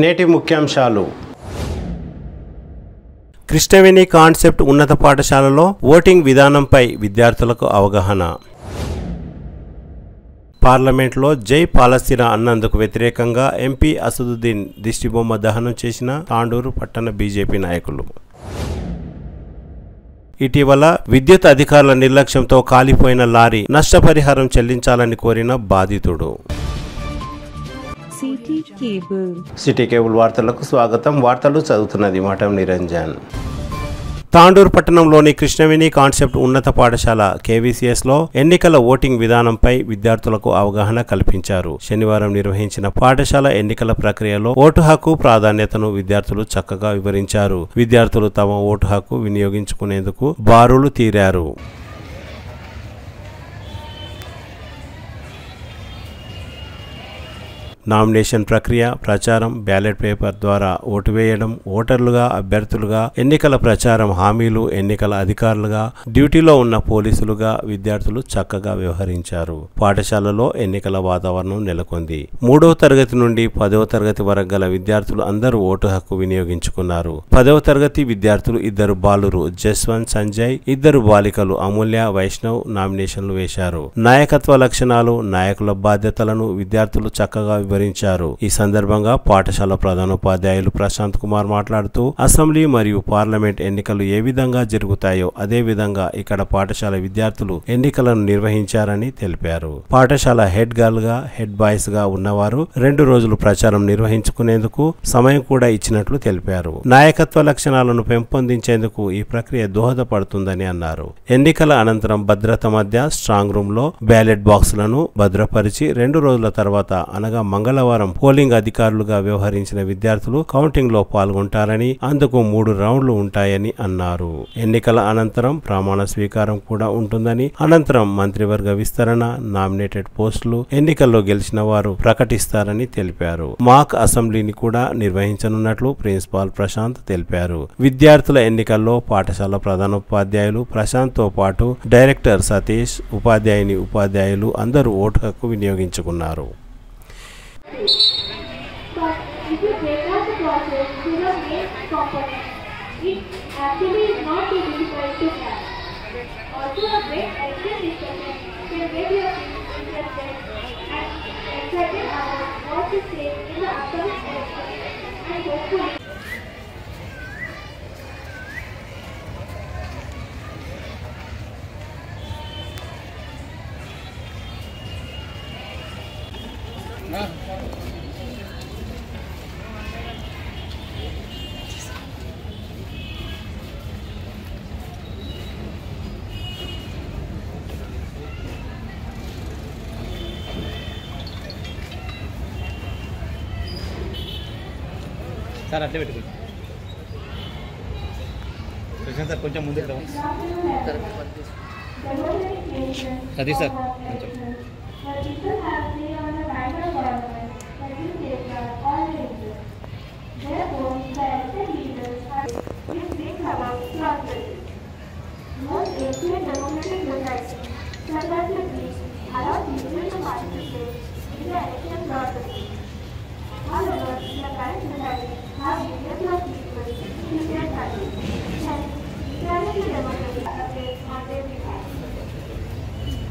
నేటి ముఖ్యాంశాలు. కృష్ణవేణి కాన్సెప్ట్ ఉన్నత పాఠశాలలో ఓటింగ్ విధానంపై విద్యార్థులకు అవగాహన. పార్లమెంట్లో జై పాలస్తీనా అన్నందుకు వ్యతిరేకంగా ఎంపీ అసదుద్దీన్ దిష్టిబొమ్మ దహనం చేసిన తాండూరు పట్టణ బీజేపీ నాయకులు. ఇటీవల విద్యుత్ అధికారుల నిర్లక్ష్యంతో కాలిపోయిన లారీ నష్టపరిహారం చెల్లించాలని కోరిన బాధితుడు. సిటీ కేబుల్ వార్తలకు స్వాగతం. వార్తలు చదువుతున్నది మఠం నిరంజన్. తాండూరు పట్టణంలోని కృష్ణవేణి కాన్సెప్ట్ ఉన్నత పాఠశాల కేవీసీఎస్లో ఎన్నికల ఓటింగ్ విధానంపై విద్యార్థులకు అవగాహన కల్పించారు. శనివారం నిర్వహించిన పాఠశాల ఎన్నికల ప్రక్రియలో ఓటు హక్కు ప్రాధాన్యతను విద్యార్థులు చక్కగా వివరించారు. విద్యార్థులు తమ ఓటు హక్కు వినియోగించుకునేందుకు బారులు తీరారు. నామినేషన్ ప్రక్రియ, ప్రచారం, బ్యాలెట్ పేపర్ ద్వారా ఓటు వేయడం, ఓటర్లుగా, అభ్యర్థులుగా, ఎన్నికల ప్రచారం, హామీలు, ఎన్నికల అధికారులుగా, డ్యూటీలో ఉన్న పోలీసులుగా విద్యార్థులు చక్కగా వ్యవహరించారు. పాఠశాలలో ఎన్నికల వాతావరణం నెలకొంది. 3వ తరగతి నుండి 10వ తరగతి వరకు గల విద్యార్థులు అందరూ ఓటు హక్కు వినియోగించుకున్నారు. 10వ తరగతి విద్యార్థులు 2 బాలురు జస్వంత్, సంజయ్, 2 బాలికలు అమూల్య, వైష్ణవ్ నామినేషన్లు వేశారు. నాయకత్వ లక్షణాలు, నాయకుల బాధ్యతలను విద్యార్థులు చక్కగా వివరించారు. ఈ సందర్భంగా పాఠశాల ప్రధానోపాధ్యాయులు ప్రశాంత్ కుమార్ మాట్లాడుతూ అసెంబ్లీ మరియు పార్లమెంట్ ఎన్నికలు ఏ విధంగా జరుగుతాయో అదే విధంగా ఇక్కడ పాఠశాల విద్యార్థులు ఎన్నికలను నిర్వహించారని తెలిపారు. పాఠశాల హెడ్ గర్ల్ గా, హెడ్ బాయ్స్ గా ఉన్నవారు 2 రోజులు ప్రచారం నిర్వహించుకునేందుకు సమయం కూడా ఇచ్చినట్లు తెలిపారు. నాయకత్వ లక్షణాలను పెంపొందించేందుకు ఈ ప్రక్రియ దోహదపడుతుందని అన్నారు. ఎన్నికల అనంతరం భద్రత మధ్య స్ట్రాంగ్ రూమ్ లో బ్యాలెట్ బాక్సులను భద్రపరిచి 2 రోజుల తర్వాత అనగా మంగళవారం పోలింగ్ అధికారులుగా వ్యవహరించిన విద్యార్థులు కౌంటింగ్ లో పాల్గొంటారని, అందుకు 3 రౌండ్లు ఉంటాయని అన్నారు. ఎన్నికల అనంతరం ప్రమాణ స్వీకారం కూడా ఉంటుందని, అనంతరం మంత్రివర్గ విస్తరణ, నామినేటెడ్ పోస్టులు, ఎన్నికల్లో గెలిచిన వారు ప్రకటిస్తారని తెలిపారు. మాక్ అసెంబ్లీని కూడా నిర్వహించనున్నట్లు ప్రిన్సిపాల్ ప్రశాంత్ తెలిపారు. విద్యార్థుల ఎన్నికల్లో పాఠశాల ప్రధానోపాధ్యాయులు ప్రశాంత్ తో పాటు డైరెక్టర్ సతీష్, ఉపాధ్యాయులు అందరూ ఓటు హక్కు వినియోగించుకున్నారు. But if you break down the process to the main component, it actually is not too difficult to have. Also, a great election discussion can get your people interested and excited about what to say in the upcoming election, and hopefully sir అట్లే పెట్టుకోండి. Prashanth sir కొంచెం ముందు Satish sir కొంచెం however, the current society has millions of people in their country, and equality democracy appears on their behalf.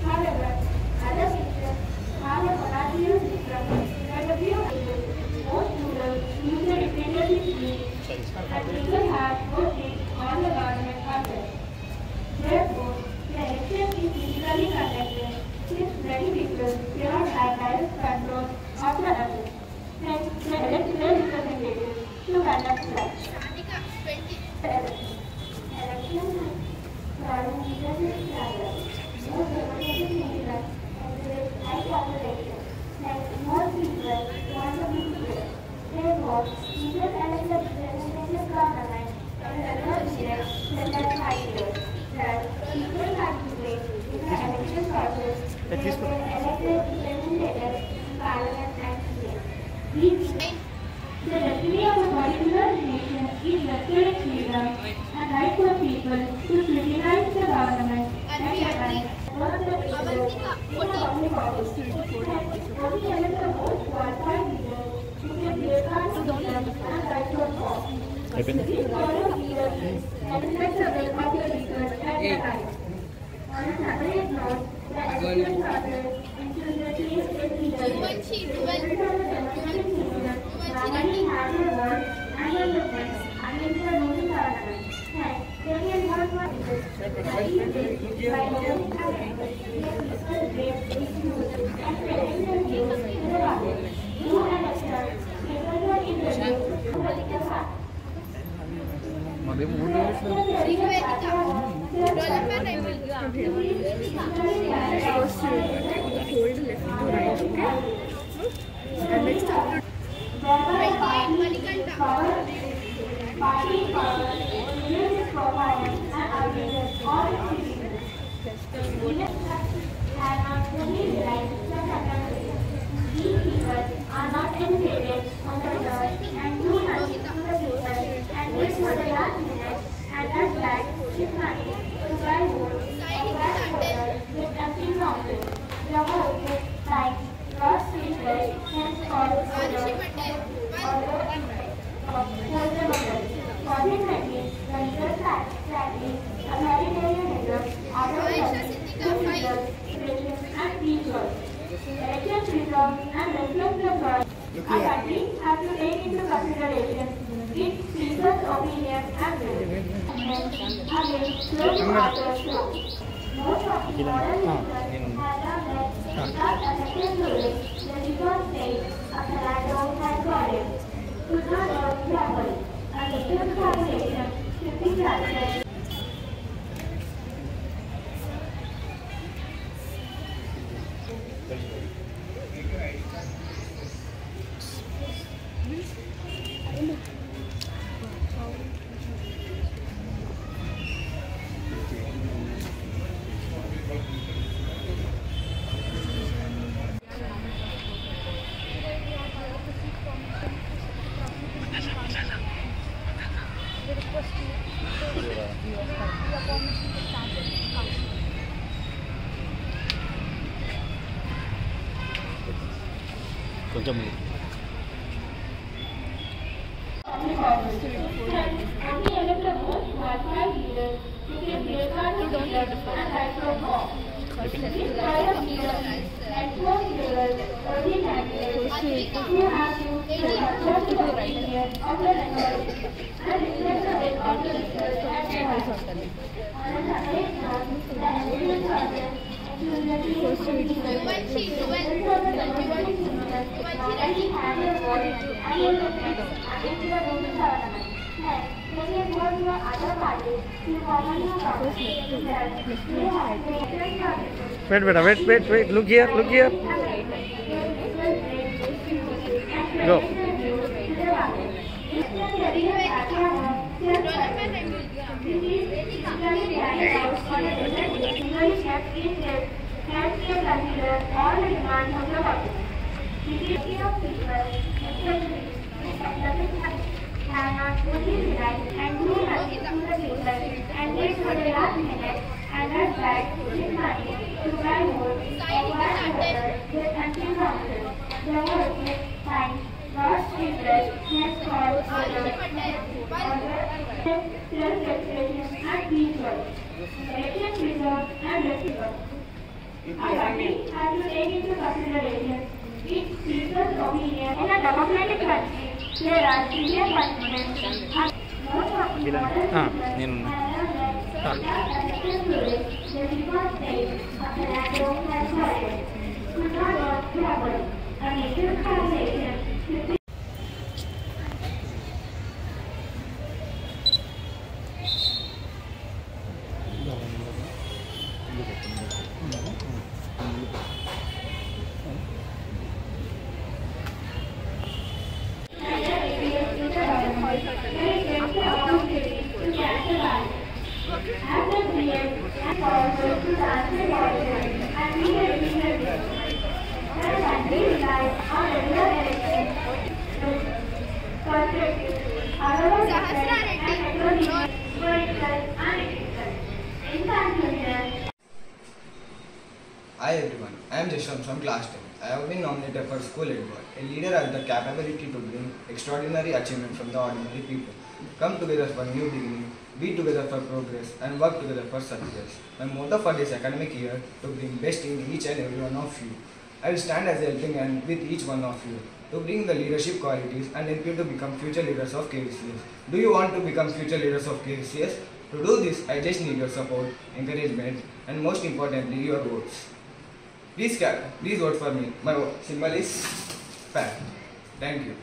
However, other sectors have a variety of different point of view. Most students use their independent beliefs, and people have voted on the government content. Therefore, the election is physically conducted since many people cannot have direct control of the election. Hence, the elected representatives to conduct such. Election most democratic citizens encourage high population, and more people want to be free. Therefore, even as the representative government in the other years such as 5 years, that people participate in the election process when they elected representatives in Parliament and State. The destiny of a particular nation is vested in freedom and right for people to criticize the government and advise what the people in a public office. Voting elects the most qualified leaders who can safeguard the On a separate note, the education process into the case is leadership. Normally have your words and your movements against the ruling government. Hence, they can work for this. By holding action, they discuss great issues and spreading their views to the public. You understand, people who introduce political facts. Are not educated on the law and do nothing to the people and wait for the last minute and that's like ship money to buy wood or buy water with empty promises. The whole is like lost speechless hence called consequently, the legal practice authoritarianism, and people. Elections resolve and reflect the law. Our country has to take into consideration its people's opinion and views. Again, slow after slow. Most of the modern leaders have done that without effective ruling, the legal state of the land has got it. Could not work properly. A different population should be granted. కొంచెం Wait, beta, wait. Look here. Go. And not fully realize and do nothing to the people and wait for the last minute and rush back with money to buy wood or buy water with empty promises. The word is time, lost interest, hence called self-expression and peaceful. Elections reserved and receivable. Our country has to take into consideration its people's opinion. In a democratic country, there are severe punishments. Most of the modern systems have the default state of the landlord has started. Could not work properly. A native population should be Hi everyone, I am Jashwant from class 10. I have been nominated for School Edward. A leader has the capability to bring extraordinary achievement from the ordinary people. come together for new beginning, be together for progress, and work together for success. My motto for this academic year to bring best in each and every one of you. I will stand as a helping hand with each one of you to bring the leadership qualities and help you to become future leaders of KVCS. Do you want to become future leaders of KVCS? To do this, I just need your support, encouragement, and most importantly, your votes. Please vote for me. My symbol is PAT. Thank you.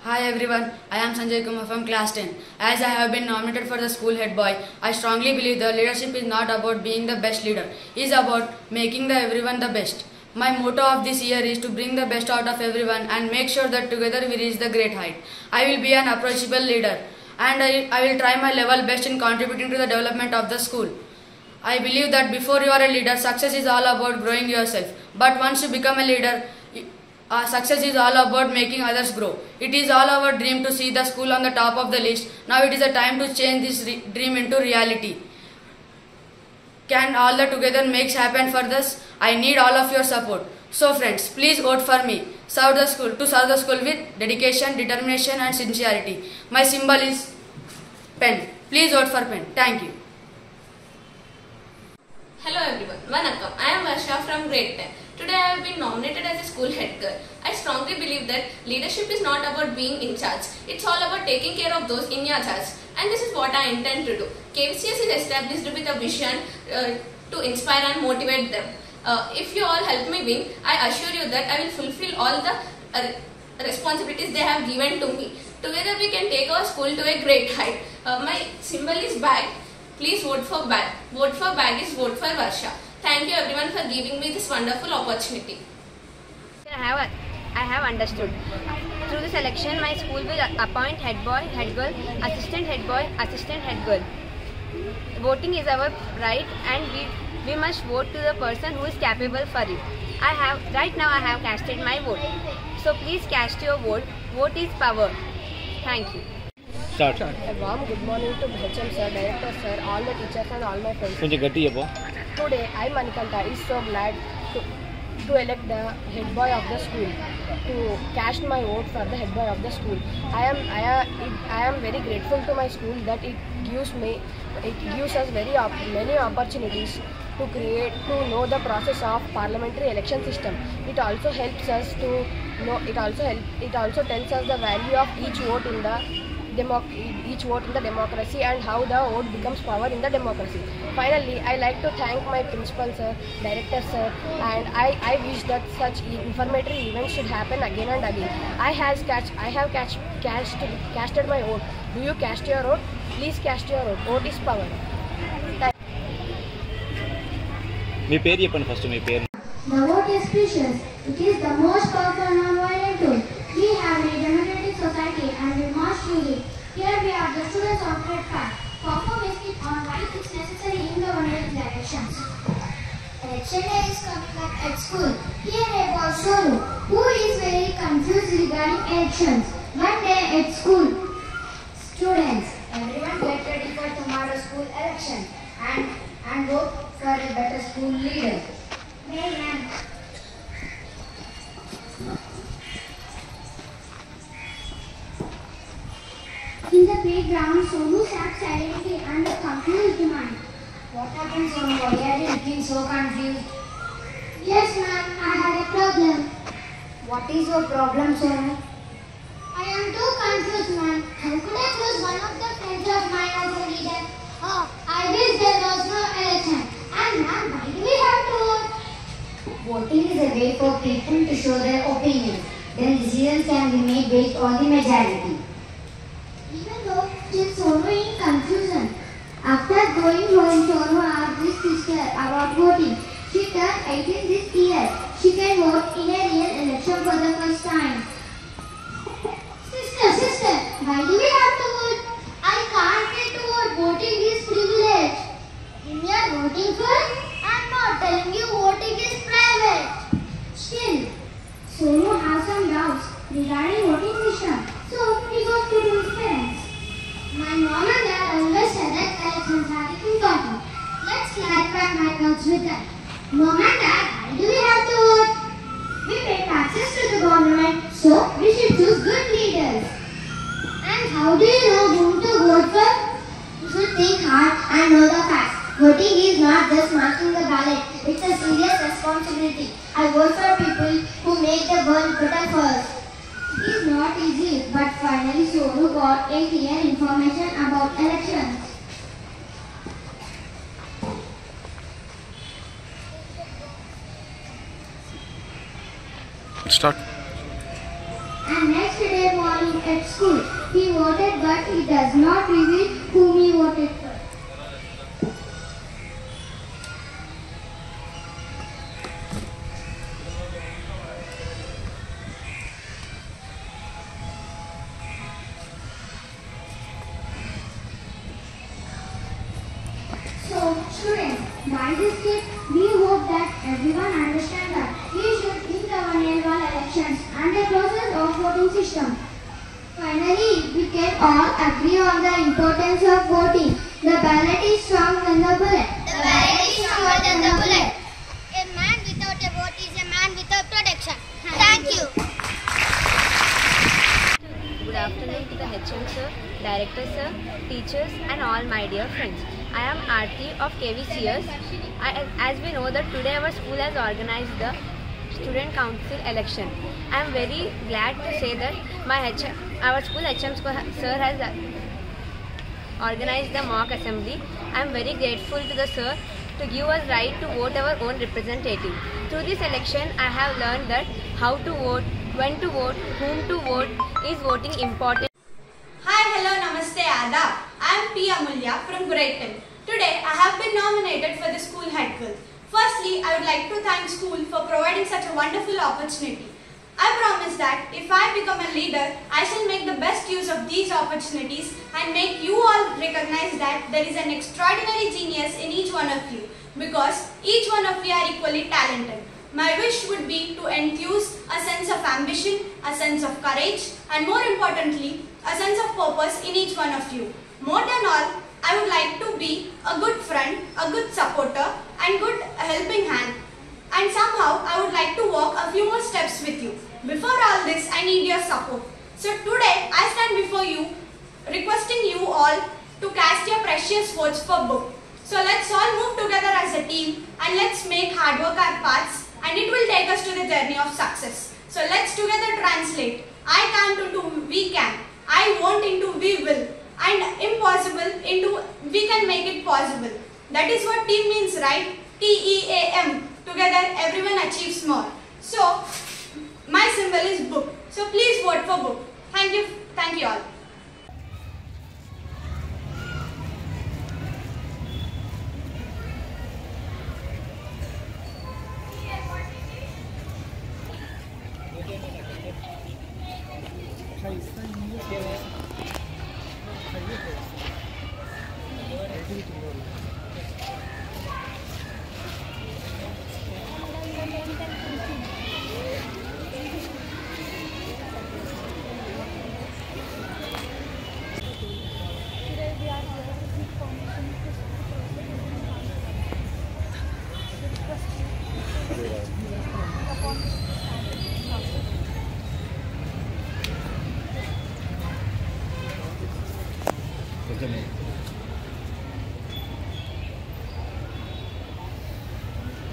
Hi everyone, I am Sanjay Kumar from class 10. As I have been nominated for the school head boy, I strongly believe the leadership is not about being the best leader. It is about making everyone the best. My motto of this year is to bring the best out of everyone and make sure that together we reach the great height. I will be an approachable leader and I will try my level best in contributing to the development of the school. I believe that before you are a leader, success is all about growing yourself. But once you become a leader, success is all about making others grow. It is all our dream to see the school on the top of the list. Now it is a time to change this dream into reality. Can all the together makes happen for this? I need all of your support. So friends, please vote for me. Serve the school with dedication, determination and sincerity. My symbol is pen. Please vote for pen. Thank you. Hello everyone, Vanakkam. I am Varsha from grade 10. Today I have been nominated as a school head girl. I strongly believe that leadership is not about being in charge. It's all about taking care of those in your charge. And this is what I intend to do. KVCS is established with a vision to inspire and motivate them. If you all help me win, I assure you that I will fulfill all the responsibilities they have given to me. Together we can take our school to a great height. My symbol is bag. Please vote for bag. Vote for bag is vote for Varsha. Thank you everyone for giving me this wonderful opportunity. I have understood. Through this election, my school will appoint head boy, head girl, assistant head boy, assistant head girl. Voting is our right and we must vote to the person who is capable for it. Right now I have casted my vote. So please cast your vote. Vote is power. Thank you. Start. A warm good morning to HM sir, director sir, all the teachers and all my friends. Today I, Manikanta, is so glad to elect the head boy of the school, to cast my vote for the head boy of the school. I am very grateful to my school that it gives us many opportunities to know the process of parliamentary election system. It also helps us to know. It also tells us the value of each vote in the democracy and how the vote becomes power in the democracy. Finally, I like to thank my principal sir, director sir, and I wish that such informative events should happen again and again. I have casted my vote. Do you cast your vote? Please cast your vote. Vote is power. మీ పేరు చెప్పండి first మీ పేరు. The vote is precious. It is the most powerful non-violent tool. We have a democratic society and we must use it. Here we are the students of grade 5. Perform a skit on why it is necessary in government elections. Election day is coming up at school. Here a boy Sonu, who is very confused regarding elections. One day at school, students, everyone get ready for tomorrow's school election and vote for a better school leader. Amen. In the playground, Sonu sat silently and a confused mind. What happened, Sonu? Why are you looking so confused? Yes, ma'am, I had a problem. What is your problem, Sonu? I am too confused, ma'am. How could I choose one of the friends of mine as a leader? Oh, I wish there was no election. And ma'am, why do we have to vote? Voting is a way for people to show their opinion. Then decisions can be made based on the majority. Even though still Sonu in confusion. After going home, Sonu asked his sister about voting. She turned 18 this year. She can vote in a real election for the first time. Sister, why do we have to vote? I can't get to vote. Voting is privilege. If you are voting for, I'm not telling you voting is private. Still, Sonu has some doubts regarding voting system. So he goes to his parents. My mom and dad always said that elections are important. Let's clarify my doubts with them. Mom and dad, why do we have to vote? We pay taxes to the government, so we should choose good leaders. How do you know whom to vote for? You should think hard and know the facts. Voting is not just marking the ballot. It's a serious responsibility. I vote for people who make the world better for us. It is not easy, but finally Sonu got a clear information about elections. Start. And next day morning at school, he voted, but he does not reveal whom he voted for. So, students, by this tip, we hope that everyone understands that we should think our annual elections and the process of voting system. Finally, we can all agree on the importance of voting. The ballot is stronger than the bullet. The ballot is stronger than the bullet. A man without a vote is a man without protection. Thank you. Good afternoon to the HM sir, director sir, teachers and all my dear friends. I am Aarti of KVCS. As we know that today our school has organized the student council election. I am very glad to say that our school HM sir has organized the mock assembly. I am very grateful to the sir to give us right to vote our own representative. Through this election, I have learned that how to vote, when to vote, whom to vote, is voting important. Hi, hello, namaste, adab. I am P. Amulya from grade 10. Today, I have been nominated for the school head girl. Firstly, I would like to thank school for providing such a wonderful opportunity. I promise that if I become a leader, I shall make the best use of these opportunities and make you all recognize that there is an extraordinary genius in each one of you, because each one of you are equally talented. My wish would be to enthuse a sense of ambition, a sense of courage, and more importantly, a sense of purpose in each one of you. More than all, I would like to be a good friend, a good supporter, and good helping hand. And somehow, I would like to walk a few more steps with you. Before all this, I need your support. So today, I stand before you, requesting you all to cast your precious votes for book. So let's all move together as a team and let's make hard work our paths, and it will take us to the journey of success. So let's together translate. I can't into we can, I won't into we will, and impossible into we can make it possible. That is what team means, right? TEAM. Together everyone achieves more. So my symbol is book. So please vote for book. Thank you all.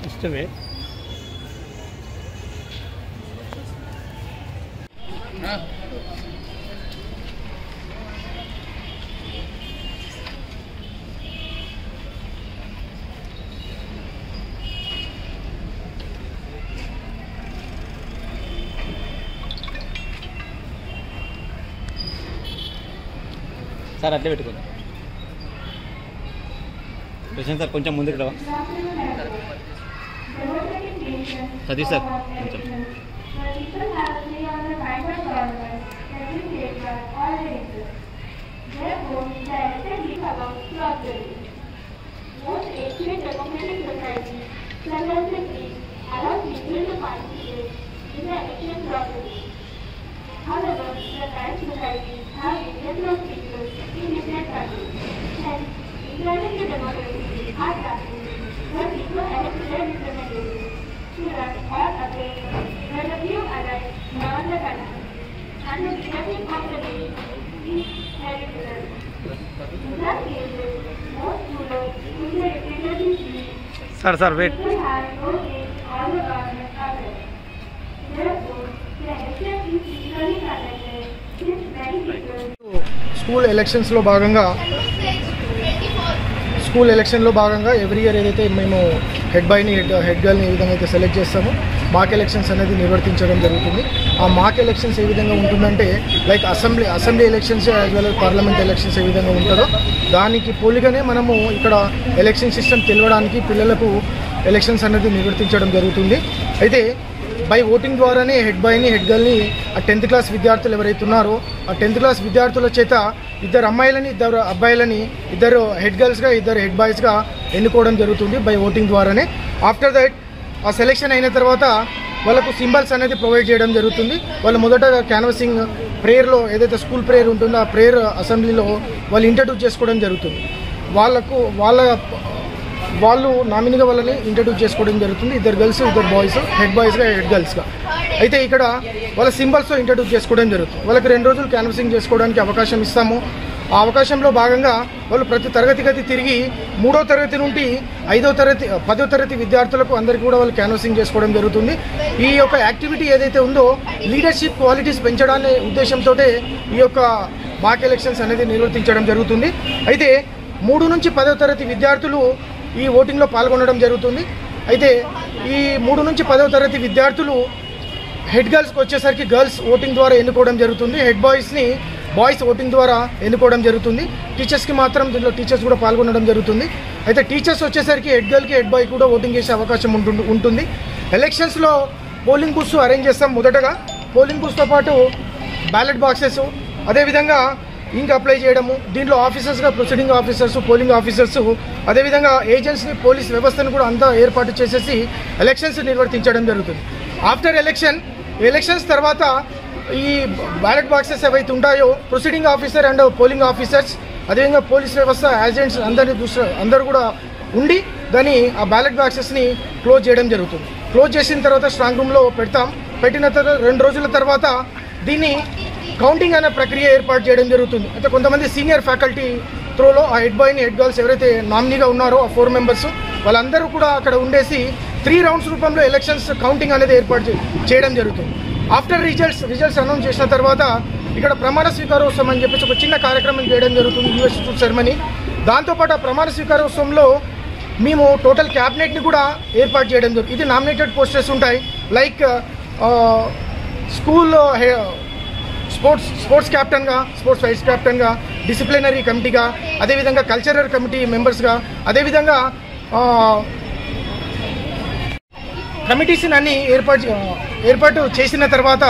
ఇష్టమే sir అట్లే పెట్టుకుందాం. Prashanth sir కొంచెం ముందుకు రావా. Satish sir కొంచెం. However, the current societies have millions of people in different countries. Hence, equality democracy are practiced where people elect their representatives to run or appear where the few arrive beyond the country. And the leadership of the nation is ridiculous. In some cases, most students in their education field wait. have no say on the government others. Therefore, the election is legally conducted since many people school ఎలక్షన్స్లో భాగంగా every year ఏదైతే మేము head బాయ్ని head గర్ల్ని ఏ విధంగా అయితే select చేస్తామో మాక్ elections అనేది నిర్వర్తించడం జరుగుతుంది. ఆ మాక్ ఎలక్షన్స్ ఏ విధంగా ఉంటుందంటే like assembly elections as well parliament elections ఏ విధంగా ఉంటుందో దానికి పోలిగానే మనము ఇక్కడ ఎలక్షన్ సిస్టమ్ తెలియడానికి పిల్లలకు ఎలక్షన్స్ అనేది నిర్వర్తించడం జరుగుతుంది. అయితే బై ఓటింగ్ ద్వారానే హెడ్ బాయ్ని హెడ్ గర్ల్ని ఆ 10th క్లాస్ విద్యార్థులు ఎవరైతే ఉన్నారో ఆ 10th క్లాస్ విద్యార్థుల చేత ఇద్దరు అమ్మాయిలని ఇద్దరు అబ్బాయిలని ఇద్దరు హెడ్ గర్ల్స్గా ఇద్దరు హెడ్ బాయ్స్గా ఎన్నుకోవడం జరుగుతుంది బై ఓటింగ్ ద్వారానే. ఆఫ్టర్ దట్ ఆ సెలెక్షన్ అయిన తర్వాత వాళ్ళకు సింబల్స్ అనేది ప్రొవైడ్ చేయడం జరుగుతుంది. వాళ్ళు మొదటగా క్యాన్వసింగ్ ప్రేయర్లో ఏదైతే స్కూల్ ప్రేయర్ ఉంటుందో ఆ ప్రేయర్ అసెంబ్లీలో వాళ్ళు ఇంట్రడ్యూస్ చేసుకోవడం జరుగుతుంది. వాళ్ళు నామినీగా వాళ్ళని ఇంట్రడ్యూస్ చేసుకోవడం జరుగుతుంది. ఇద్దరు గర్ల్స్ ఇద్దరు బాయ్స్ హెడ్ బాయ్స్గా హెడ్ గర్ల్స్గా. అయితే ఇక్కడ వాళ్ళ సింబల్స్తో ఇంట్రడ్యూస్ చేసుకోవడం జరుగుతుంది. వాళ్ళకి 2 రోజులు క్యాన్వసింగ్ చేసుకోవడానికి అవకాశం ఇస్తాము. ఆ అవకాశంలో భాగంగా వాళ్ళు ప్రతి తరగతి తిరిగి 3వ తరగతి నుండి 5వ తరగతి 10వ తరగతి విద్యార్థులకు అందరికీ కూడా వాళ్ళు క్యాన్వసింగ్ చేసుకోవడం జరుగుతుంది. ఈ యొక్క యాక్టివిటీ ఏదైతే ఉందో లీడర్షిప్ క్వాలిటీస్ పెంచడాన్ని ఉద్దేశంతో ఈ యొక్క మాక్ ఎలక్షన్స్ అనేది నిర్వర్తించడం జరుగుతుంది. అయితే 3 నుంచి 10వ తరగతి విద్యార్థులు ఈ ఓటింగ్లో పాల్గొనడం జరుగుతుంది. అయితే ఈ 3 నుంచి 10వ తరగతి విద్యార్థులు హెడ్ గర్ల్స్కి వచ్చేసరికి గర్ల్స్ ఓటింగ్ ద్వారా ఎన్నుకోవడం జరుగుతుంది. హెడ్ బాయ్స్ని బాయ్స్ ఓటింగ్ ద్వారా ఎన్నుకోవడం జరుగుతుంది. టీచర్స్కి మాత్రం దీంట్లో టీచర్స్ కూడా పాల్గొనడం జరుగుతుంది. అయితే టీచర్స్ వచ్చేసరికి హెడ్ గర్ల్కి హెడ్ బాయ్ కూడా ఓటింగ్ చేసే అవకాశం ఉంటుంది. ఎలక్షన్స్లో పోలింగ్ బూత్స్ అరేంజ్ చేస్తాం. మొదటగా పోలింగ్ బూత్స్తో పాటు బ్యాలెట్ బాక్సెస్ అదేవిధంగా ఇంక్ అప్లై చేయడము, దీంట్లో ఆఫీసర్స్గా ప్రొసీడింగ్ ఆఫీసర్స్ పోలింగ్ ఆఫీసర్స్ అదేవిధంగా ఏజెంట్స్ని పోలీస్ వ్యవస్థను కూడా అంతా ఏర్పాటు చేసేసి ఎలక్షన్స్ నిర్వర్తించడం జరుగుతుంది. ఆఫ్టర్ ఎలక్షన్స్ తర్వాత ఈ బ్యాలెట్ బాక్సెస్ ఏవైతే ఉంటాయో proceeding officer and polling officers అదేవిధంగా పోలీస్ వ్యవస్థ ఏజెంట్స్ అందరూ కూడా ఉండి దాన్ని ఆ బ్యాలెట్ బాక్సెస్ని క్లోజ్ చేయడం జరుగుతుంది. క్లోజ్ చేసిన తర్వాత స్ట్రాంగ్ రూమ్లో పెట్టిన తర్వాత 2 రోజుల తర్వాత దీన్ని కౌంటింగ్ అనే ప్రక్రియ ఏర్పాటు చేయడం జరుగుతుంది. అయితే కొంతమంది సీనియర్ ఫ్యాకల్టీ త్రోలో ఆ హెడ్ బాయ్ని హెడ్ గర్ల్స్ ఎవరైతే నామినీగా ఉన్నారో ఆ 4 మెంబర్స్ వాళ్ళందరూ కూడా అక్కడ ఉండేసి 3 రౌండ్స్ రూపంలో ఎలక్షన్స్ కౌంటింగ్ అనేది ఏర్పాటు చేయడం జరుగుతుంది. ఆఫ్టర్ రిజల్ట్స్ అనౌన్స్ చేసిన తర్వాత ఇక్కడ ప్రమాణ స్వీకారోత్సవం అని చెప్పేసి ఒక చిన్న కార్యక్రమం చేయడం జరుగుతుంది, యూనివర్సిటీ సెరమనీ. దాంతోపాటు ఆ ప్రమాణ స్వీకారోత్సవంలో మేము టోటల్ క్యాబినెట్ని కూడా ఏర్పాటు చేయడం జరుగుతుంది. ఇది నామినేటెడ్ పోస్టర్స్ ఉంటాయి లైక్ స్కూల్ స్పోర్ట్స్ క్యాప్టెన్గా స్పోర్ట్స్ వైస్ క్యాప్టెన్గా డిసిప్లినరీ కమిటీగా అదేవిధంగా కల్చరల్ కమిటీ మెంబర్స్గా అదేవిధంగా కమిటీస్ని అన్ని ఏర్పాటు చేసిన తర్వాత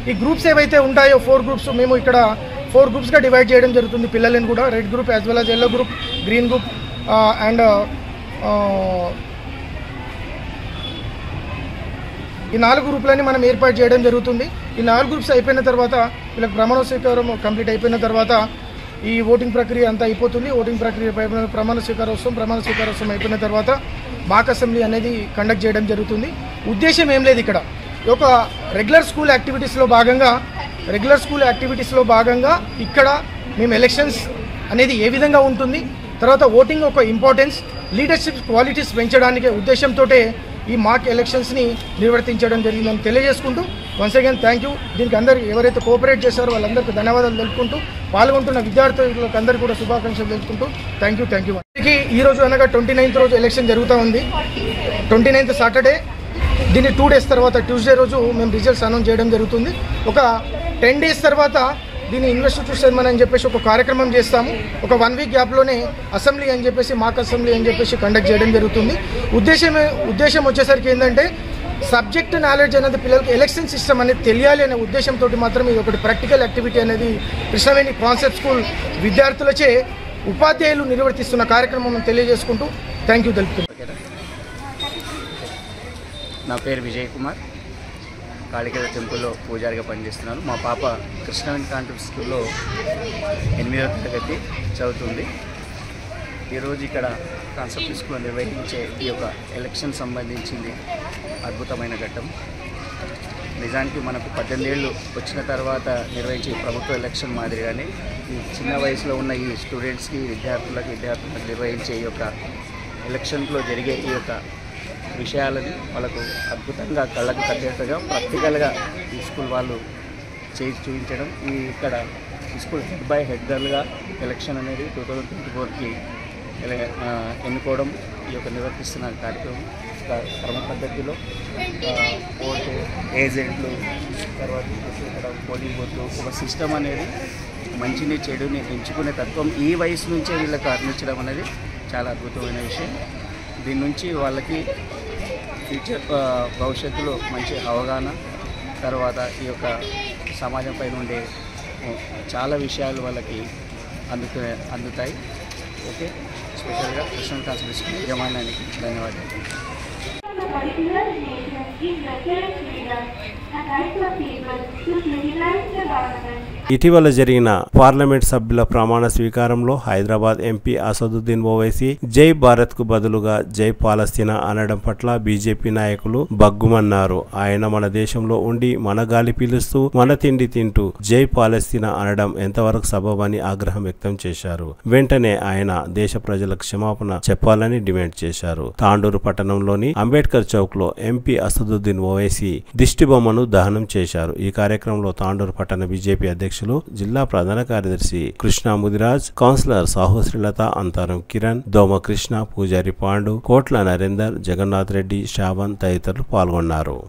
ఈ గ్రూప్స్ ఏవైతే ఉంటాయో 4 గ్రూప్స్ మేము ఇక్కడ 4 గ్రూప్స్గా డివైడ్ చేయడం జరుగుతుంది పిల్లలను కూడా. Red group as well as yellow group, green group and ఈ 4 గ్రూపులని మనం ఏర్పాటు చేయడం జరుగుతుంది. ఈ 4 గ్రూప్స్ అయిపోయిన తర్వాత వీళ్ళకి ప్రమాణ స్వీకారం కంప్లీట్ అయిపోయిన తర్వాత ఈ ఓటింగ్ ప్రక్రియ అంతా అయిపోతుంది. ఓటింగ్ ప్రక్రియ ప్రమాణ స్వీకారోత్సవం అయిపోయిన తర్వాత మాక్ అసెంబ్లీ అనేది కండక్ట్ చేయడం జరుగుతుంది. ఉద్దేశం ఏం లేదు, ఇక్కడ ఒక రెగ్యులర్ స్కూల్ యాక్టివిటీస్లో భాగంగా ఇక్కడ మేము ఎలక్షన్స్ అనేది ఏ విధంగా ఉంటుంది, తర్వాత ఓటింగ్ ఒక ఇంపార్టెన్స్, లీడర్షిప్ క్వాలిటీస్ పెంచడానికి ఉద్దేశంతో ఈ మాక్ ఎలక్షన్స్ని నిర్వర్తించడం జరిగిందని తెలియజేసుకుంటూ వన్స్ అగైన్ థ్యాంక్ యూ. దీనికి అందరికీ ఎవరైతే కోఆపరేట్ చేశారో వాళ్ళందరికీ ధన్యవాదాలు తెలుపుకుంటూ పాల్గొంటున్న విద్యార్థులకు అందరికీ కూడా శుభాకాంక్షలు తెలుపుకుంటూ థ్యాంక్ యూ. ఈరోజు అనగా 29th రోజు ఎలక్షన్ జరుగుతూ ఉంది. 29th సాటర్డే, దీన్ని 2 days తర్వాత ట్యూస్డే రోజు మేము రిజల్ట్స్ అనౌన్స్ చేయడం జరుగుతుంది. ఒక 10 days తర్వాత దీన్ని ఇన్వెస్టిట్యూట్ సెరమనీ అని చెప్పేసి ఒక కార్యక్రమం చేస్తాము. ఒక 1 week గ్యాప్లోనే అసెంబ్లీ అని చెప్పేసి మాక్ అసెంబ్లీ అని చెప్పేసి కండక్ట్ చేయడం జరుగుతుంది. ఉద్దేశం వచ్చేసరికి ఏంటంటే సబ్జెక్ట్ నాలెడ్జ్ అనేది పిల్లలకి ఎలక్షన్ సిస్టమ్ అనేది తెలియాలి అనే ఉద్దేశంతో మాత్రం ఇది ఒకటి ప్రాక్టికల్ యాక్టివిటీ అనేది కృష్ణవేణి కాన్సెప్ట్ స్కూల్ విద్యార్థులచే ఉపాధ్యాయులు నిర్వర్తిస్తున్న కార్యక్రమం తెలియజేసుకుంటూ థ్యాంక్ యూ తెలుపుతున్నాను. నా పేరు విజయ్ కుమార్, కాళికేద టెంపుల్లో పూజారిగా పనిచేస్తున్నాను. మా పాప కృష్ణవేణి కాన్సెప్ట్ స్కూల్లో 8వ తరగతి చదువుతుంది. ఈరోజు ఇక్కడ కాన్సెప్ట్ స్కూల్లో నిర్వహించే ఈ యొక్క ఎలక్షన్ సంబంధించింది అద్భుతమైన ఘట్టం. నిజానికి మనకు 18 ఏళ్ళు వచ్చిన తర్వాత నిర్వహించే ప్రభుత్వ ఎలక్షన్ మాదిరిగానే ఈ చిన్న వయసులో ఉన్న ఈ స్టూడెంట్స్కి విద్యార్థులకు నిర్వహించే ఈ యొక్క ఎలక్షన్లో జరిగే ఈ యొక్క విషయాలని వాళ్ళకు అద్భుతంగా కళ్ళకు కట్టేట్టుగా ప్రాక్టికల్గా ఈ స్కూల్ వాళ్ళు చేసి చూపించడం ఇక్కడ ఈ స్కూల్ హెడ్ బై హెడ్ గర్ల్గా ఎలక్షన్ అనేది 2024కి ఎన్నుకోవడం ఈ యొక్క నిర్వర్తిస్తున్న కార్యక్రమం క్రమ పద్ధతిలో ఓటు ఏజెంట్లు తర్వాత ఇక్కడ పోలింగ్ బూత్లు ఒక సిస్టమ్ అనేది మంచిని చెడుని ఎంచుకునే తత్వం ఈ వయసు నుంచే వీళ్ళకి అందించడం అనేది చాలా అద్భుతమైన విషయం. దీని నుంచి వాళ్ళకి ఫ్యూచర్ భవిష్యత్తులో మంచి అవగాహన తర్వాత ఈ యొక్క సమాజం పైన ఉండే చాలా విషయాలు వాళ్ళకి అందుతాయి. ఓకే, స్పెషల్గా కృష్ణ కాన్సెప్ట్ యజమానానికి ధన్యవాదాలు. ఇటీవల జరిగిన పార్లమెంట్ సభ్యుల ప్రమాణ స్వీకారంలో హైదరాబాద్ ఎంపీ అసదుద్దీన్ ఓవైసీ జై భారత్ కు బదులుగా జై పాలస్తీనా అనడం పట్ల బీజేపీ నాయకులు బగ్గుమన్నారు. ఆయన మన దేశంలో ఉండి మన గాలి పీలుస్తూ మన తిండి తింటూ జై పాలస్తీనా అనడం ఎంతవరకు సబబని ఆగ్రహం వ్యక్తం చేశారు. వెంటనే ఆయన దేశ ప్రజలకు క్షమాపణ చెప్పాలని డిమాండ్ చేశారు. తాండూరు పట్టణంలోని అంబేద్కర్ చౌక్ లో ఎంపీ అసదుద్దీన్ ఓవైసీ దిష్టిబొమ్మను దహనం చేశారు. ఈ కార్యక్రమంలో తాండూరు పట్టణ బీజేపీ అధ్యక్షులు జిల్లా ప్రధాన కార్యదర్శి కృష్ణ ముదిరాజ్, కౌన్సిలర్ సాహు శ్రీలత, అంతరం కిరణ్, దోమ కృష్ణ, పూజారి పాండు, కోట్ల నరేందర్, జగన్నాథ్ రెడ్డి, శ్రావణ్ తదితరులు పాల్గొన్నారు.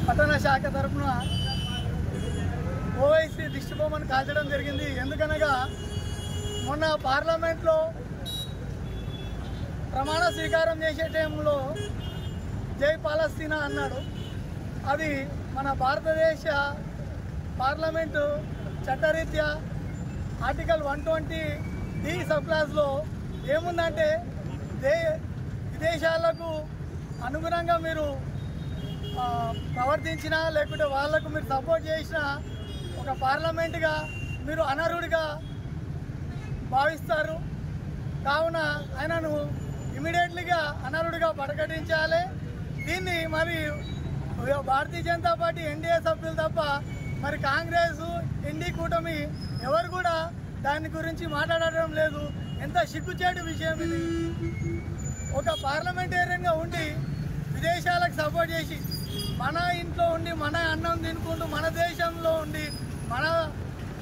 పట్టణ శాఖ తరఫున ఓవైసీ దిష్టిబొమ్మను కాల్చడం జరిగింది. ఎందుకనగా మొన్న పార్లమెంట్లో ప్రమాణ స్వీకారం చేసే టైంలో జై పాలస్తీనా అన్నాడు. అది మన భారతదేశ పార్లమెంటు చట్టరీత్యా ఆర్టికల్ 120D సబ్ క్లాస్లో ఏముందంటే విదేశాలకు అనుగుణంగా మీరు ప్రవర్తించినా లేకుంటే వాళ్లకు మీరు సపోర్ట్ చేసినా ఒక పార్లమెంటుగా మీరు అనర్హుడిగా భావిస్తారు. కావున ఆయనను ఇమీడియట్లీగా అనర్హుడిగా ప్రకటించాలి. దీన్ని మరి భారతీయ జనతా పార్టీ ఎన్డీఏ సభ్యులు తప్ప మరి కాంగ్రెస్ ఎన్డీ కూటమి ఎవరు కూడా దాని గురించి మాట్లాడడం లేదు. ఎంత సిగ్గుచేటు విషయం ఇది. ఒక పార్లమెంటేరియన్గా ఉండి విదేశాలకు సపోర్ట్ చేసి మన ఇంట్లో ఉండి మన అన్నం తినుకుంటూ మన దేశంలో ఉండి మన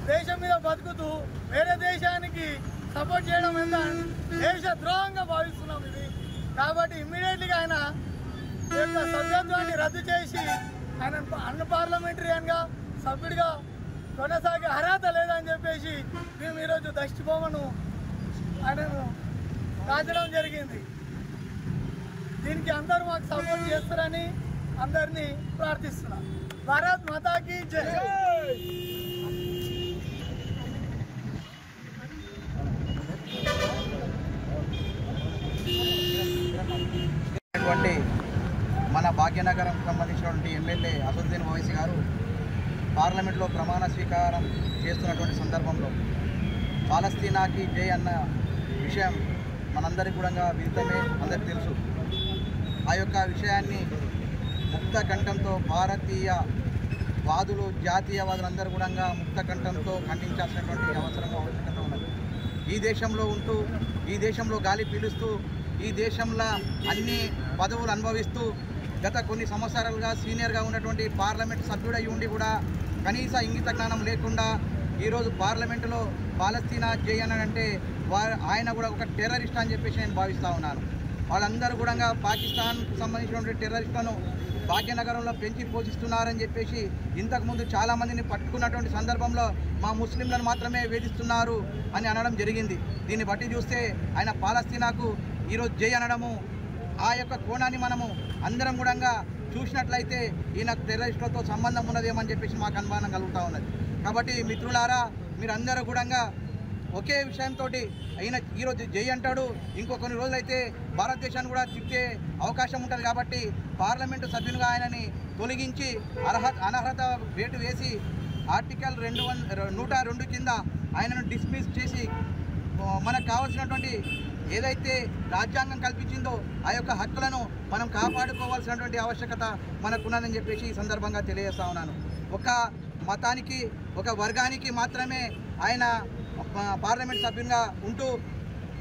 దేశం మీద బతుకుతూ వేరే దేశానికి సపోర్ట్ చేయడం ఎంత దేశ ద్రోహంగా భావిస్తున్నాం ఇది. కాబట్టి ఇమ్మీడియట్లీగా ఆయన యొక్క సభ్యత్వాన్ని రద్దు చేసి ఆయన అన్పార్లమెంటరీయన్గా సభ్యుడిగా కొనసాగే అర్హత లేదని చెప్పేసి మేము ఈరోజు దిష్టిబొమ్మను ఆయనను కాల్చడం జరిగింది. దీనికి అందరూ మాకు సపోర్ట్ చేస్తారని అందరినీ ప్రార్థిస్తున్నాం. భారత్ మాతాకి జై. మన భాగ్యనగరం సంబంధించినటువంటి ఎమ్మెల్యే అసదుద్దీన్ ఓవైసీ గారు పార్లమెంట్లో ప్రమాణ స్వీకారం చేస్తున్నటువంటి సందర్భంలో పాలస్తీనాకి జై అన్న విషయం మనందరికీ కూడా విదితమే, అందరికీ తెలుసు. ఆ యొక్క విషయాన్ని ముక్త కంఠంతో భారతీయ వాదులు జాతీయవాదులందరూ కూడా ముక్త కంఠంతో ఖండించాల్సినటువంటి ఆవశ్యకత ఉన్నది. ఈ దేశంలో ఉంటూ ఈ దేశంలో గాలి పీలుస్తూ ఈ దేశంలో అన్ని పదవులు అనుభవిస్తూ గత కొన్ని సంవత్సరాలుగా సీనియర్గా ఉన్నటువంటి పార్లమెంట్ సభ్యుడై ఉండి కూడా కనీస ఇంగిత జ్ఞానం లేకుండా ఈరోజు పార్లమెంటులో పాలస్తీనా జై అంటే ఆయన కూడా ఒక టెర్రరిస్ట్ అని చెప్పేసి నేను భావిస్తూ ఉన్నాను. వాళ్ళందరూ కూడా పాకిస్తాన్కు సంబంధించినటువంటి టెర్రరిస్టులను భాగ్యనగరంలో పెంచి పోషిస్తున్నారని చెప్పేసి ఇంతకుముందు చాలామందిని పట్టుకున్నటువంటి సందర్భంలో మా ముస్లింలను మాత్రమే వేధిస్తున్నారు అని అనడం జరిగింది. దీన్ని బట్టి చూస్తే ఆయన పాలస్తీనాకు ఈరోజు జై అనడము ఆ యొక్క కోణాన్ని మనము అందరం కూడా చూసినట్లయితే ఈయన టెర్రరిస్టులతో సంబంధం ఉన్నదేమని చెప్పేసి మాకు అనుమానం కలుగుతూ ఉన్నది. కాబట్టి మిత్రులారా, మీరందరూ కూడా ఒకే విషయంతో అయినా ఈరోజు జై అంటాడు, ఇంకో కొన్ని రోజులైతే భారతదేశాన్ని కూడా తిట్టే అవకాశం ఉంటుంది. కాబట్టి పార్లమెంటు సభ్యునిగా ఆయనని తొలగించి అనర్హత వేటు వేసి ఆర్టికల్ 102 కింద ఆయనను డిస్మిస్ చేసి మనకు కావాల్సినటువంటి ఏదైతే రాజ్యాంగం కల్పించిందో ఆ యొక్క హక్కులను మనం కాపాడుకోవాల్సినటువంటి ఆవశ్యకత మనకున్నదని చెప్పేసి ఈ సందర్భంగా తెలియజేస్తా ఉన్నాను. ఒక మతానికి ఒక వర్గానికి మాత్రమే ఆయన పార్లమెంట్ సభ్యునిగా ఉంటూ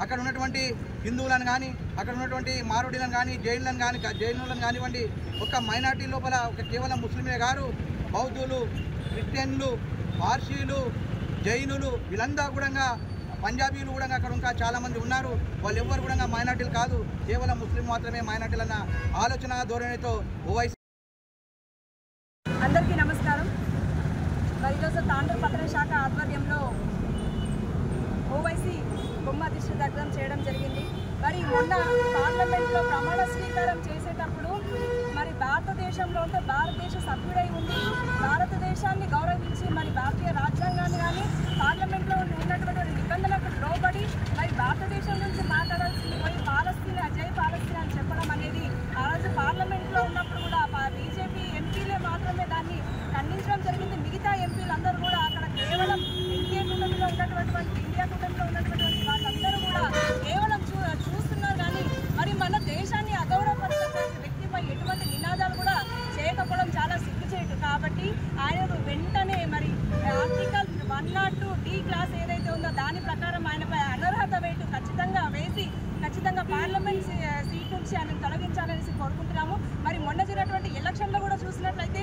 అక్కడ ఉన్నటువంటి హిందువులను కానీ అక్కడ ఉన్నటువంటి మారోడీలను కానీ జైనులను కానివ్వండి, ఒక మైనార్టీ లోపల ఒక కేవలం ముస్లిమే గారు బౌద్ధులు, క్రిస్టియన్లు, పార్సీలు, జైనులు వీళ్ళందరూ కూడా పంజాబీలు కూడా అక్కడ ఇంకా చాలామంది ఉన్నారు. వాళ్ళు ఎవరు కూడా మైనార్టీలు కాదు, కేవలం ముస్లిం మాత్రమే మైనార్టీలు అన్న ఆలోచన ధోరణితో ఓవైసీ. అందరికీ నమస్కారం. మరి ఈరోజు తాండూరు పట్టణ శాఖ ఆధ్వర్యంలో ఓవైసీ బొమ్మ దిష్టిదగ్ధం చేయడం జరిగింది. మరి మొన్న పార్లమెంట్లో ప్రమాణ స్వీకారం చేసేటప్పుడు మరి భారతదేశంలో ఉంటే భారతదేశ సభ్యుడై ఉండి భారతదేశాన్ని గౌరవించి మరి భారతీయ రాజ్యాంగాన్ని కానీ పార్లమెంట్లో ఉన్నటువంటి నిబంధనలకు లోబడి మరి భారతదేశం నుంచి మాట్లాడాల్సింది పోయి పాలస్తీనా జై పాలస్తీనా అని చెప్పడం అనేది ఆ రోజు పార్లమెంట్లో ఉన్నప్పుడు కూడా బీజేపీ ఎంపీలే మాత్రమే దాన్ని ఖండించడం జరిగింది. మిగతా ఎంపీలందరూ కూడా అక్కడ కేవలం ఇండియా కూటమిలో ఉన్నటువంటి వాళ్ళందరూ కూడా కేవలం చూస్తున్నారు. కానీ మరి మన దేశాన్ని అగౌరవపరిచేటువంటి వ్యక్తిపై ఎటువంటి నినాదాలు కూడా చేయకపోవడం చాలా సిగ్గుచేటు. కాబట్టి ఆయన వెంటనే మరి ఆర్టికల్ 102D క్లాస్ ఏదైతే ఉందో దాని ప్రకారం ఆయనపై అనర్హత వేటు ఖచ్చితంగా వేసి ఖచ్చితంగా పార్లమెంట్ సీట్ నుంచి ఆయన తొలగించాలనేసి కోరుకుంటున్నాము. మరి మొన్న జరిగినటువంటి ఎలక్షన్లో కూడా చూసినట్లయితే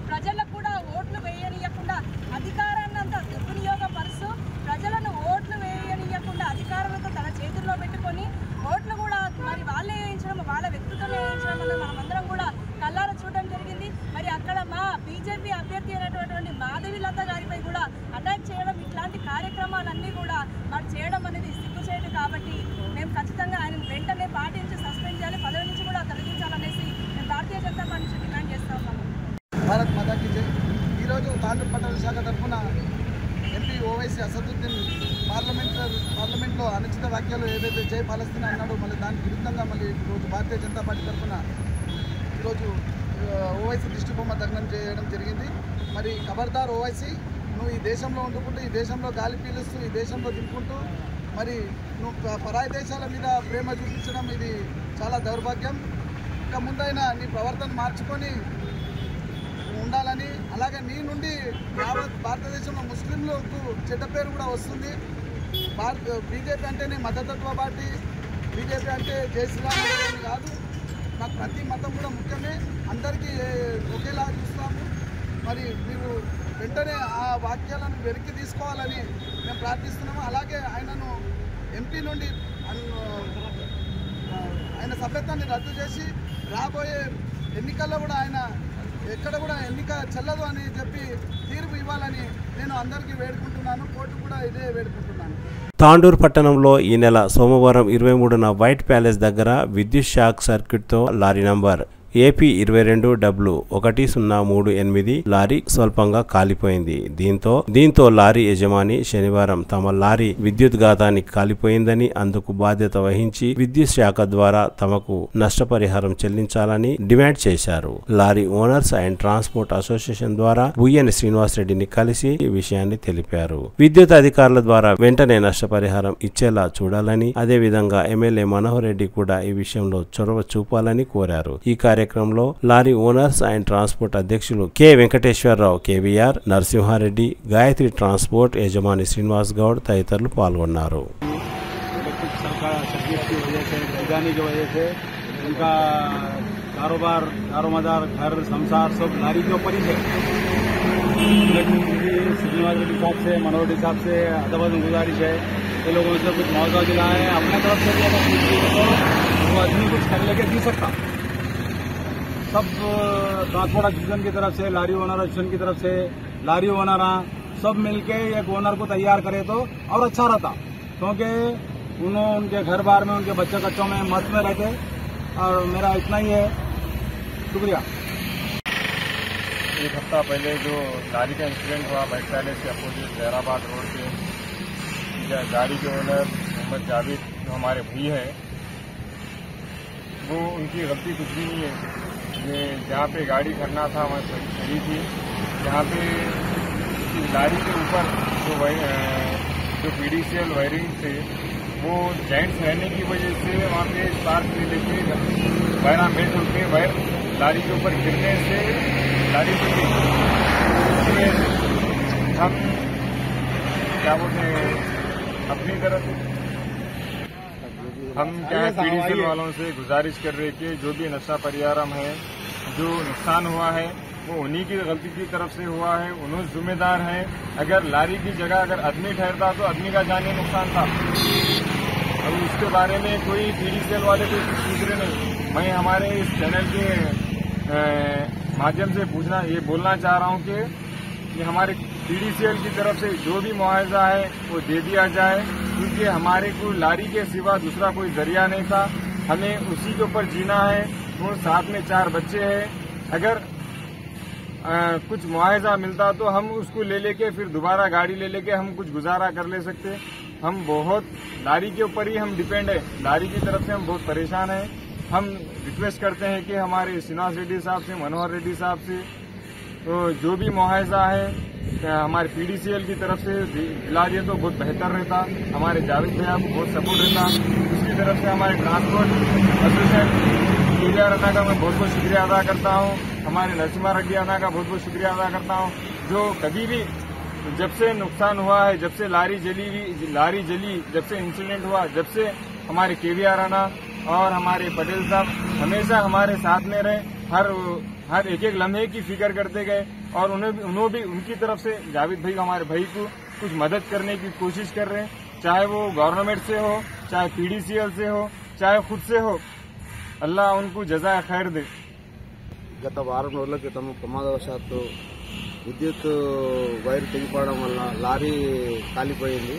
ప్రజలకు కూడా ఓట్లు వేయనీయకుండా అధికారాన్ని అంతా దుర్వినియోగపరుస్తూ ప్రజలను ఓట్లు వేయనీయకుండా అధికారులతో తన చేతుల్లో పెట్టుకొని ఓట్లు కూడా మరి వాళ్ళే వేయించడం, వాళ్ళ వ్యక్తిత్వం వేయించడం వల్ల మనమందరం కూడా కళ్ళారా చూడడం జరిగింది. మరి అక్కడ మా బీజేపీ అభ్యర్థి అయినటువంటి మాధవి లత గారిపై కూడా అటాక్ చేయడం, ఇట్లాంటి కార్యక్రమాలన్నీ కూడా మరి చేయడం అనేది సిగ్గుచేటు. కాబట్టి మేము ఖచ్చితంగా ఆయన వెంటనే పార్టీ నుంచి సస్పెండ్ చేయాలి, పదవి నుంచి కూడా తొలగించాలనేసి మేము భారతీయ జనతా పార్టీ నుంచి డిమాండ్ చేస్తూ ఉన్నాము. భారత్ మాతాకి జై. ఈరోజు తాండూరు పట్టణ శాఖ తరఫున ఎంపీ ఓవైసీ అసదుద్దీన్ పార్లమెంట్లో అనుచిత వ్యాఖ్యలు ఏదైతే జై పాలస్తీనా అన్నాడో మళ్ళీ దానికి విరుద్ధంగా మళ్ళీ ఈరోజు భారతీయ జనతా పార్టీ తరఫున ఈరోజు ఓవైసీ దిష్టి బొమ్మ దగ్నం చేయడం జరిగింది. మరి ఖబర్దార్ ఓవైసీ, నువ్వు ఈ దేశంలో వండుకుంటూ ఈ దేశంలో గాలి పీలుస్తూ ఈ దేశంలో దింపుకుంటూ మరి నువ్వు పరాయి దేశాల మీద ప్రేమ చూపించడం ఇది చాలా దౌర్భాగ్యం. ఇక ముందైనా నీ ప్రవర్తన మార్చుకొని ఉండాలని, అలాగే నీ నుండి యావత్ భారతదేశంలో ముస్లింలకు చెడ్డ పేరు కూడా వస్తుంది. బీజేపీ అంటేనే మతతత్వ పార్టీ, బీజేపీ అంటే జై శ్రీరామ్ అని కాదు, నాకు ప్రతి మతం కూడా ముఖ్యమే, అందరికీ ఒకేలా చూస్తాము. మరి మీరు వెంటనే ఆ వాక్యాలను వెనక్కి తీసుకోవాలని మేము ప్రార్థిస్తున్నాము. అలాగే ఆయనను ఎంపీ నుండి ఆయన సభ్యత్వాన్ని రద్దు చేసి రాబోయే ఎన్నికల్లో కూడా ఆయన ఎక్కడ కూడా ఎన్నిక చెల్లదు అని చెప్పి తీర్పు ఇవ్వాలని నేను అందరికీ వేడుకుంటున్నాను. కోర్టు కూడా ఇదే వేడుకుంటున్నాను. తాండూరు పట్టణంలో ఈ నెల సోమవారం 23న వైట్ ప్యాలెస్ దగ్గర విద్యుత్ షాక్ సర్క్యూట్తో lorry number AP 22W1038 lorry స్వల్పంగా కాలిపోయింది. దీంతో లారీ యజమాని శనివారం తమ లారీ విద్యుత్ ఘాతానికి కాలిపోయిందని, అందుకు బాధ్యత వహించి విద్యుత్ శాఖ ద్వారా తమకు నష్టపరిహారం చెల్లించాలని డిమాండ్ చేశారు. Lorry owners and transport association ద్వారా బుయ్యని శ్రీనివాసరెడ్డిని కలిసి ఈ విషయాన్ని తెలిపారు. విద్యుత్ అధికారుల ద్వారా వెంటనే నష్టపరిహారం ఇచ్చేలా చూడాలని, అదేవిధంగా ఎమ్మెల్యే మనోహర్ రెడ్డి కూడా ఈ విషయంలో చొరవ చూపాలని కోరారు. ఈ కార్యక్రమంలో లారీ ఓనర్స్ అండ్ ట్రాన్స్పోర్ట్ అధ్యక్షులు కె వెంకటేశ్వరరావు, కేవీఆర్ నరసింహారెడ్డి, గాయత్రి ట్రాన్స్పోర్ట్ యజమాని శ్రీనివాస్ గౌడ్ తదితరులు పాల్గొన్నారు. की वजह से उनका कारोबार कारोबार घर संसार सब लारी के ऊपर ही है। श्रीनिवास रेड्डी साहब से मनोहर रेड्डी साहब से अदब गुजारिश है ये लोगों से कुछ मुआवजा दिला है अपने तरफ से भी अगर तो वो आदमी कुछ कर लेके दी सकता। सब ट्रांसपोर्ट एसोसिएशन की तरफ से लारी ओनर एसोसिएशन की तरफ से लारी ओनर सब मिलके एक ओनर को तैयार करे तो और अच्छा रहता, क्योंकि उनके घर बार में उनके बच्चे बच्चों में मस्त में रहते। और मेरा इतना ही है, शुक्रिया। एक हफ्ता पहले जो गाड़ी का इंसिडेंट हुआ बाइक पैलेस के अपोजिट जहराबाद रोड पे, गाड़ी के ओनर मोहम्मद जावेद जो हमारे भाई है, वो उनकी गलती कुछ भी नहीं है। ये जहाँ पे गाड़ी खड़ना था वहाँ खड़ी थी, जहाँ पे गाड़ी के ऊपर जो PDCL वायरिंग थे वो जॉइंट्स रहने की वजह से वहाँ पे स्पार्क ले लेके वायरा मेल्ट होकर वायर लारी के ऊपर गिरने से लारी गिर गई। इसलिए हम क्या बोलते हैं अपनी तरफ हम क्या PDCL वालों से गुजारिश कर रहे कि जो भी नशा परिहारम है, जो नुकसान हुआ है वो उन्हीं की गलती की तरफ से हुआ है, उन्होंने जिम्मेदार हैं। अगर लारी की जगह अगर आदमी ठहरता तो आदमी का जानी नुकसान था। अब इसके बारे में कोई PDCL वाले कोई कुछ पूछ रहे नहीं। मैं हमारे इस चैनल के माध्यम से ये बोलना चाह रहा हूँ कि हमारे PDCL की तरफ से जो भी मुआवजा है वो दे दिया जाए, क्योंकि हमारे को लारी के सिवा दूसरा कोई जरिया नहीं था। हमें उसी के ऊपर जीना है। वो साथ में 4 बच्चे हैं। अगर कुछ मुआवजा मिलता तो हम उसको ले लेके फिर दोबारा गाड़ी ले लेके हम कुछ गुजारा कर ले सकते। हम बहुत लारी के ऊपर ही हम डिपेंड है, लारी की तरफ से हम बहुत परेशान हैं। हम रिक्वेस्ट करते हैं कि हमारे श्रीनिवास रेड्डी साहब से, मनोहर रेड्डी साहब से तो जो भी मुआवजा है हमारे PDCL की तरफ से दिला दिए तो बहुत बेहतर रहता। हमारे जावेद भैया को बहुत सपोर्ट रहता। उसकी तरफ से हमारे ट्रांसपोर्ट एसोसिएशन KVR अन्ना का मैं बहुत बहुत शुक्रिया अदा करता हूँ। हमारे नरसिम्हा रेड्डी अन्ना का बहुत बहुत शुक्रिया अदा करता हूँ, जो कभी भी जब से नुकसान हुआ है, जब से लारी जली, जब से इंसिडेंट हुआ, जब से हमारे KVR अन्ना और हमारे पटेल साहब हमेशा हमारे साथ में रहे, हर एक एक लम्हे की फिक्र करते गए। और उन्होंने भी उनकी तरफ से जावेद भाई हमारे भाई को कुछ मदद करने की कोशिश कर रहे हैं, चाहे वो गवर्नमेंट से हो, चाहे PDCL से हो, चाहे खुद से हो। అల్లా उनको జజా ఖైర్ దే। గత వారం రోజుల క్రితం ప్రమాదవశాత్తు విద్యుత్ వైర్ తెగిపోవడం వల్ల లారీ కాలిపోయింది.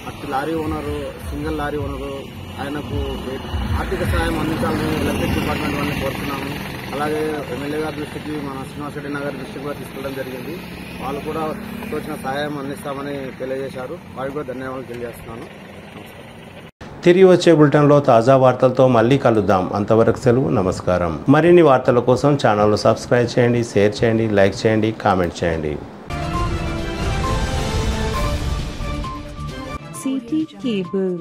అట్టి lorry owner, single lorry owner, ఆయనకు ఆర్థిక సహాయం అందించాలని ఎలక్ట్రిక్ డిపార్ట్మెంట్ వాళ్ళని కోరుతున్నాము. అలాగే ఎమ్మెల్యే గారి దృష్టికి మన శ్రీనివాస్ రెడ్డి నగర్ దృష్టికి కూడా తీసుకెళ్లడం జరిగింది. వాళ్ళు కూడా తోచిన సహాయం అందిస్తామని తెలియజేశారు. వారికి కూడా ధన్యవాదాలు తెలియజేస్తున్నాను. తిరిగి వచ్చే బులెటిన్లో తాజా వార్తలతో మళ్ళీ కలుద్దాం. అంతవరకు సెలవు, నమస్కారం. మరిన్ని వార్తల కోసం ఛానల్ను సబ్స్క్రైబ్ చేయండి, షేర్ చేయండి, లైక్ చేయండి, కామెంట్ చేయండి. City cable